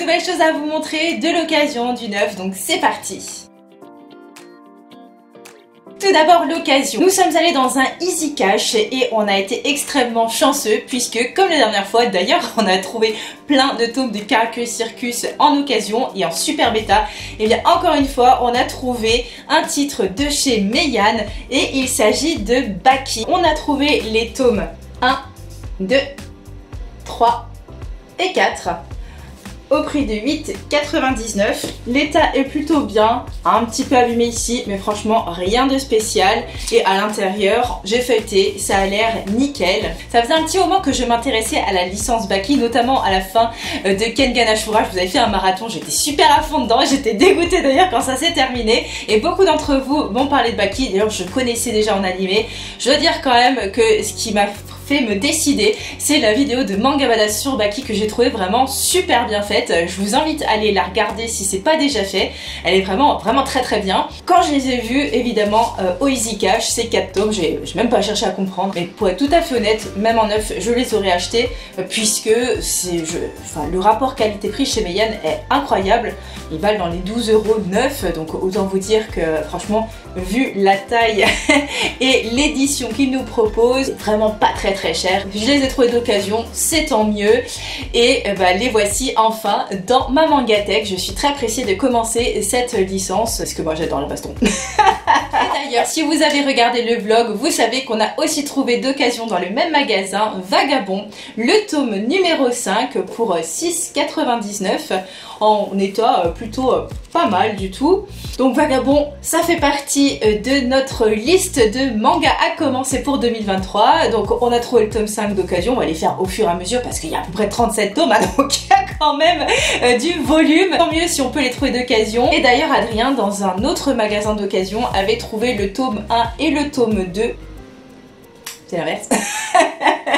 nouvelles choses à vous montrer, de l'occasion, du neuf, donc c'est parti. Tout d'abord l'occasion. Nous sommes allés dans un Easy Cash et on a été extrêmement chanceux puisque comme la dernière fois d'ailleurs on a trouvé plein de tomes de Caracal Circus en occasion et en super bêta. Et bien encore une fois on a trouvé un titre de chez Meian et il s'agit de Baki. On a trouvé les tomes 1, 2, 3 et 4. Au prix de 8,99. L'état est plutôt bien, un petit peu abîmé ici, mais franchement rien de spécial. Et à l'intérieur, j'ai feuilleté, ça a l'air nickel. Ça faisait un petit moment que je m'intéressais à la licence Baki, notamment à la fin de Kengan Ashura. Je vous avais fait un marathon, j'étais super à fond dedans, j'étais dégoûtée d'ailleurs quand ça s'est terminé. Et beaucoup d'entre vous m'ont parlé de Baki, d'ailleurs je connaissais déjà en animé. Je dois dire quand même que ce qui m'a fait me décider, c'est la vidéo de Manga Badass sur Baki que j'ai trouvé vraiment super bien faite. Je vous invite à aller la regarder si c'est pas déjà fait. Elle est vraiment très bien. Quand je les ai vus, évidemment, au Easy Cash, ces 4 tomes, j'ai même pas cherché à comprendre. Mais pour être tout à fait honnête, même en neuf, je les aurais achetés puisque le rapport qualité-prix chez Meian est incroyable. Ils valent dans les 12,09 €, donc autant vous dire que franchement, vu la taille et l'édition qu'ils nous proposent, c'est vraiment pas très cher. Je les ai trouvés d'occasion, c'est tant mieux. Et les voici enfin dans ma Mangatech. Je suis très pressée de commencer cette licence parce que moi j'adore la baston. Et d'ailleurs, si vous avez regardé le vlog, vous savez qu'on a aussi trouvé d'occasion dans le même magasin Vagabond, le tome numéro 5 pour 6,99 € en état plutôt pas mal du tout. Donc Vagabond, ça fait partie de notre liste de mangas à commencer pour 2023. Donc on a trouvé le tome 5 d'occasion, on va les faire au fur et à mesure parce qu'il y a à peu près 37 tomes, donc il y a quand même du volume. Tant mieux si on peut les trouver d'occasion. Et d'ailleurs Adrien, dans un autre magasin d'occasion, avait trouvé le tome 1 et le tome 2. C'est l'inverse.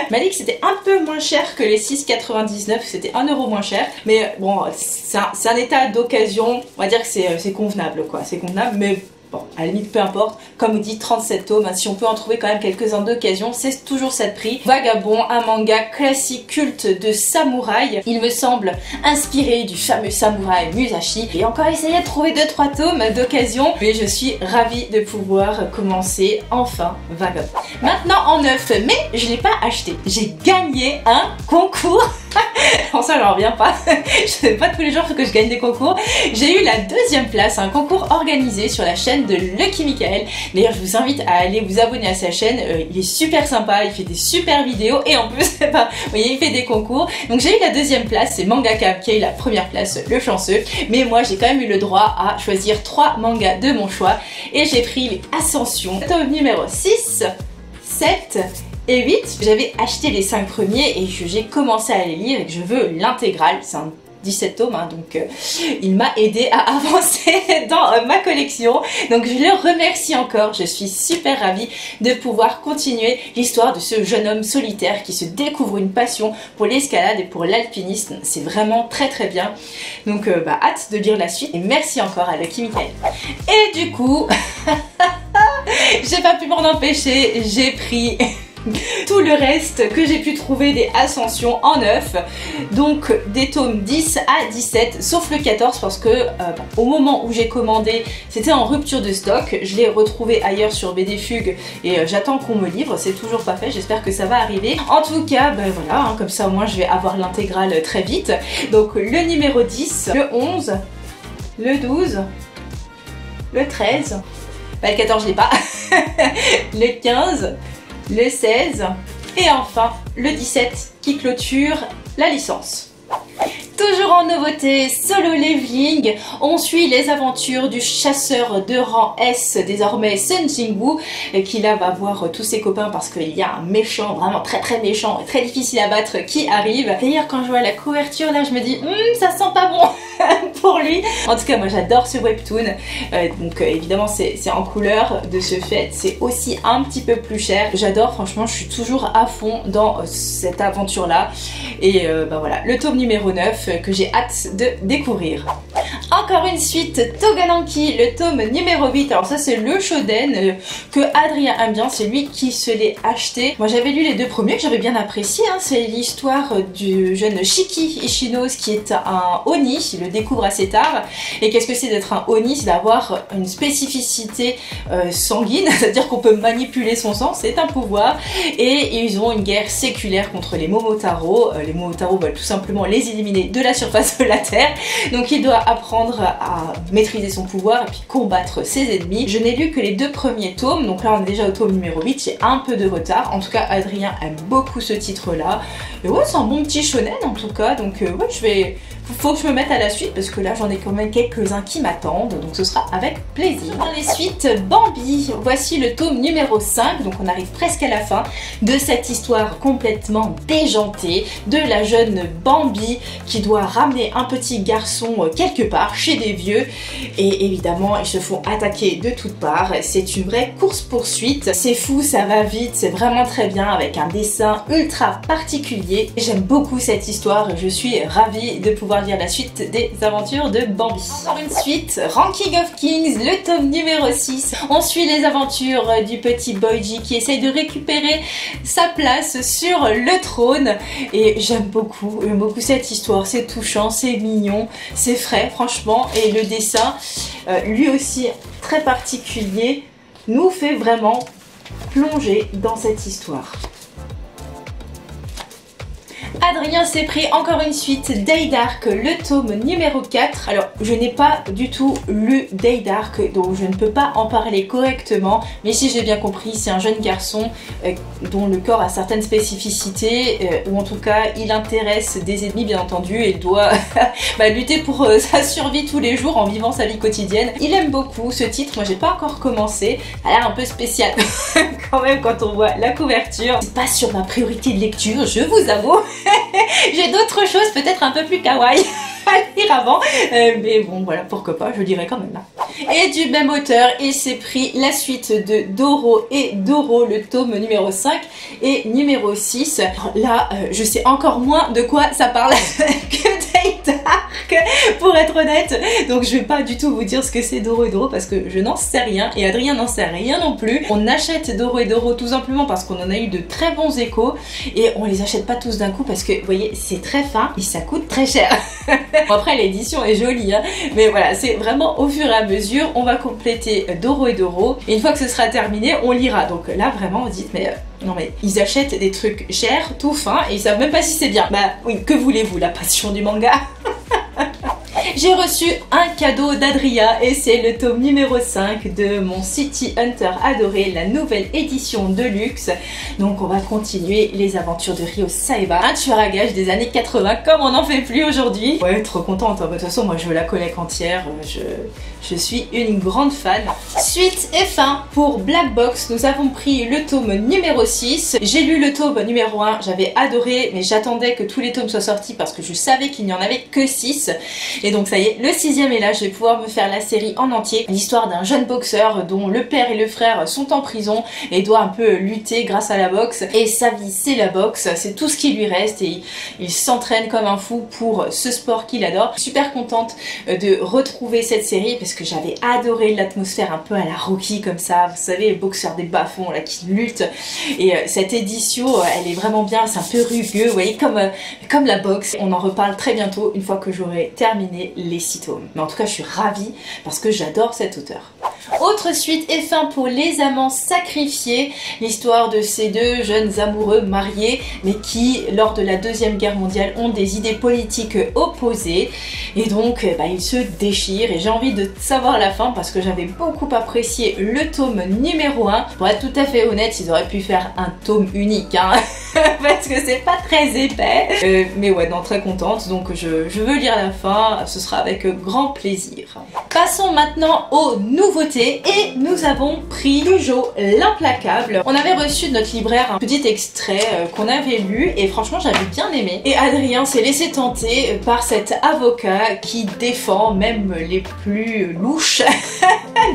Il m'a dit que c'était un peu moins cher que les 6,99 €, c'était 1 € moins cher. Mais bon, c'est un état d'occasion, on va dire que c'est convenable quoi, c'est convenable, mais bon, à la limite peu importe, comme on dit 37 tomes, si on peut en trouver quand même quelques-uns d'occasion, c'est toujours ça de prix. Vagabond, un manga classique culte de samouraï, il me semble inspiré du fameux samouraï Musashi. J'ai encore essayé de trouver 2-3 tomes d'occasion, mais je suis ravie de pouvoir commencer enfin Vagabond. Maintenant en neuf, mais je l'ai pas acheté, j'ai gagné un concours. En ça j'en reviens pas, je sais pas tous les jours que je gagne des concours. J'ai eu la 2e place, un concours organisé sur la chaîne de Lucky Michael. D'ailleurs je vous invite à aller vous abonner à sa chaîne, il est super sympa, il fait des super vidéos et en plus vous voyez, il fait des concours. Donc j'ai eu la 2e place, c'est Mangaka qui a eu la 1re place, le chanceux. Mais moi j'ai quand même eu le droit à choisir 3 mangas de mon choix et j'ai pris les Ascension, tome numéro 6, 7 et 8. J'avais acheté les 5 premiers et j'ai commencé à les lire et que je veux l'intégrale. C'est un 17 tomes, donc il m'a aidé à avancer dans ma collection. Donc je le remercie encore, je suis super ravie de pouvoir continuer l'histoire de ce jeune homme solitaire qui se découvre une passion pour l'escalade et pour l'alpinisme. C'est vraiment très bien. Donc hâte de lire la suite et merci encore à Lucky Michael. Et du coup, j'ai pas pu m'en empêcher, j'ai pris tout le reste que j'ai pu trouver des Ascensions en neuf, donc des tomes 10 à 17 sauf le 14 parce que au moment où j'ai commandé c'était en rupture de stock. Je l'ai retrouvé ailleurs sur BD Fugue et j'attends qu'on me livre, c'est toujours pas fait, j'espère que ça va arriver. En tout cas voilà, comme ça au moins je vais avoir l'intégrale très vite. Donc le numéro 10, le 11, le 12, le 13, le 14 je l'ai pas, le 15, le 16 et enfin le 17 qui clôture la licence. Toujours en nouveauté, Solo Leveling, on suit les aventures du chasseur de rang S, désormais Sun Jingwoo, qui là va voir tous ses copains parce qu'il y a un méchant, vraiment très méchant et très difficile à battre qui arrive. D'ailleurs quand je vois la couverture là je me dis ça sent pas bon pour lui. En tout cas moi j'adore ce webtoon, donc évidemment c'est en couleur, de ce fait c'est aussi un petit peu plus cher. J'adore, franchement je suis toujours à fond dans cette aventure là et voilà, le tome numéro 9 que j'ai hâte de découvrir. Encore une suite, Togananki, le tome numéro 8. Alors ça c'est le shonen que Adrien aime bien, c'est lui qui se l'est acheté. Moi j'avais lu les deux premiers que j'avais bien apprécié, hein. C'est l'histoire du jeune Shiki Ishinos qui est un Oni, il le découvre assez tard. Et qu'est-ce que c'est d'être un Oni? C'est d'avoir une spécificité sanguine, c'est-à-dire qu'on peut manipuler son sang, c'est un pouvoir. Et ils ont une guerre séculaire contre les Momotaro. Les Momotaro veulent tout simplement les éliminer de la surface de la Terre. Donc il doit apprendre à maîtriser son pouvoir et puis combattre ses ennemis. Je n'ai lu que les deux premiers tomes, donc là on est déjà au tome numéro 8, j'ai un peu de retard. En tout cas Adrien aime beaucoup ce titre là. Et ouais, c'est un bon petit shonen en tout cas, donc ouais, faut que je me mette à la suite parce que là j'en ai quand même quelques-uns qui m'attendent, donc ce sera avec plaisir. Dans les suites, Bambi, voici le tome numéro 5, donc on arrive presque à la fin de cette histoire complètement déjantée de la jeune Bambi qui doit ramener un petit garçon quelque part chez des vieux et évidemment ils se font attaquer de toutes parts. C'est une vraie course-poursuite, c'est fou, ça va vite, c'est vraiment très bien avec un dessin ultra particulier. J'aime beaucoup cette histoire et je suis ravie de pouvoir lire la suite des aventures de Bambi. Encore une suite, Ranking of Kings, le tome numéro 6. On suit les aventures du petit Boiji qui essaye de récupérer sa place sur le trône et j'aime beaucoup cette histoire, c'est touchant, c'est mignon, c'est frais franchement et le dessin, lui aussi très particulier, nous fait vraiment plonger dans cette histoire. Adrien s'est pris encore une suite Day Dark, le tome numéro 4. Alors je n'ai pas du tout lu Day Dark, donc je ne peux pas en parler correctement, mais si j'ai bien compris c'est un jeune garçon dont le corps a certaines spécificités, ou en tout cas il intéresse des ennemis bien entendu et doit lutter pour sa survie tous les jours en vivant sa vie quotidienne. Il aime beaucoup ce titre, moi j'ai pas encore commencé, ça a l'air un peu spécial quand même quand on voit la couverture. C'est pas sur ma priorité de lecture, je vous avoue. J'ai d'autres choses peut-être un peu plus kawaii à lire avant, mais bon voilà, pourquoi pas, je dirais quand même là. Et du même auteur, il s'est pris la suite de Doro et Doro, le tome numéro 5 et numéro 6. Là, je sais encore moins de quoi ça parle que Day Dark, pour être honnête. Donc je vais pas du tout vous dire ce que c'est Doro et Doro parce que je n'en sais rien et Adrien n'en sait rien non plus. On achète Doro et Doro tout simplement parce qu'on en a eu de très bons échos et on les achète pas tous d'un coup parce que vous voyez c'est très fin et ça coûte très cher. Bon, après l'édition est jolie hein, mais voilà, c'est vraiment au fur et à mesure on va compléter Doro et Doro et une fois que ce sera terminé on lira. Donc là vraiment vous dites mais non mais ils achètent des trucs chers, tout fins et ils savent même pas si c'est bien. Bah oui, que voulez-vous, la passion du manga. J'ai reçu un cadeau d'Adria et c'est le tome numéro 5 de mon City Hunter adoré, la nouvelle édition de luxe. Donc on va continuer les aventures de Ryo Saeba, un tueur à gages des années 80 comme on n'en fait plus aujourd'hui. Ouais, trop contente, hein. De toute façon moi je veux la collecte entière, je suis une grande fan. Suite et fin pour Black Box, nous avons pris le tome numéro 6. J'ai lu le tome numéro 1, j'avais adoré mais j'attendais que tous les tomes soient sortis parce que je savais qu'il n'y en avait que 6. Et donc ça y est, le 6e est là, je vais pouvoir me faire la série en entier. L'histoire d'un jeune boxeur dont le père et le frère sont en prison et doit un peu lutter grâce à la boxe. Et sa vie c'est la boxe, c'est tout ce qui lui reste et il s'entraîne comme un fou pour ce sport qu'il adore. Super contente de retrouver cette série parce que j'avais adoré l'atmosphère un peu à la Rocky comme ça, vous savez les boxeurs des bas-fonds là qui luttent. Et cette édition elle est vraiment bien, c'est un peu rugueux, vous voyez comme la boxe. On en reparle très bientôt une fois que j'aurai terminé les 6 tomes. Mais en tout cas je suis ravie parce que j'adore cet auteur. Autre suite et fin pour Les Amants Sacrifiés, l'histoire de ces deux jeunes amoureux mariés mais qui lors de la Deuxième Guerre mondiale ont des idées politiques opposées et donc ils se déchirent et j'ai envie de savoir la fin parce que j'avais beaucoup apprécié le tome numéro 1. Pour être tout à fait honnête, ils auraient pu faire un tome unique hein parce que c'est pas très épais, mais ouais, non, très contente, donc je veux lire la fin, ce sera avec grand plaisir. Passons maintenant aux nouveautés et nous avons pris Kujo l'implacable. On avait reçu de notre libraire un petit extrait qu'on avait lu et franchement j'avais bien aimé. Et Adrien s'est laissé tenter par cet avocat qui défend même les plus louches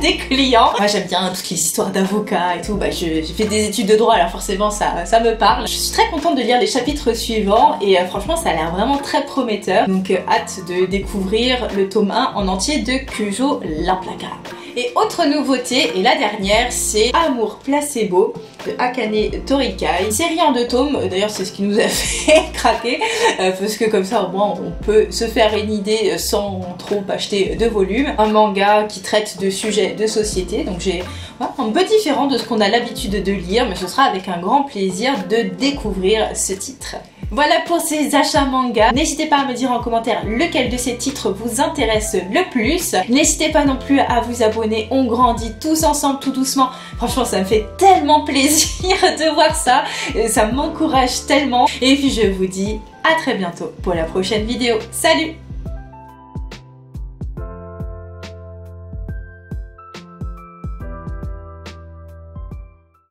des clients. Moi j'aime bien tout ce qui est histoire d'avocat et tout, j'ai fait des études de droit alors forcément ça me parle. Je suis très contente de lire les chapitres suivants et franchement ça a l'air vraiment très prometteur. Donc hâte de découvrir le tome 1 en entier de Kujo l'implacable. Et autre nouveauté, et la dernière, c'est Amour placebo de Akane Torikai. Une série en 2 tomes, d'ailleurs c'est ce qui nous a fait craquer, parce que comme ça au moins on peut se faire une idée sans trop acheter de volume. Un manga qui traite de sujets de société, donc j'ai un peu différent de ce qu'on a l'habitude de lire, mais ce sera avec un grand plaisir de découvrir ce titre. Voilà pour ces achats manga. N'hésitez pas à me dire en commentaire lequel de ces titres vous intéresse le plus. N'hésitez pas non plus à vous abonner. On grandit tous ensemble tout doucement. Franchement, ça me fait tellement plaisir de voir ça. Ça m'encourage tellement. Et puis je vous dis à très bientôt pour la prochaine vidéo. Salut!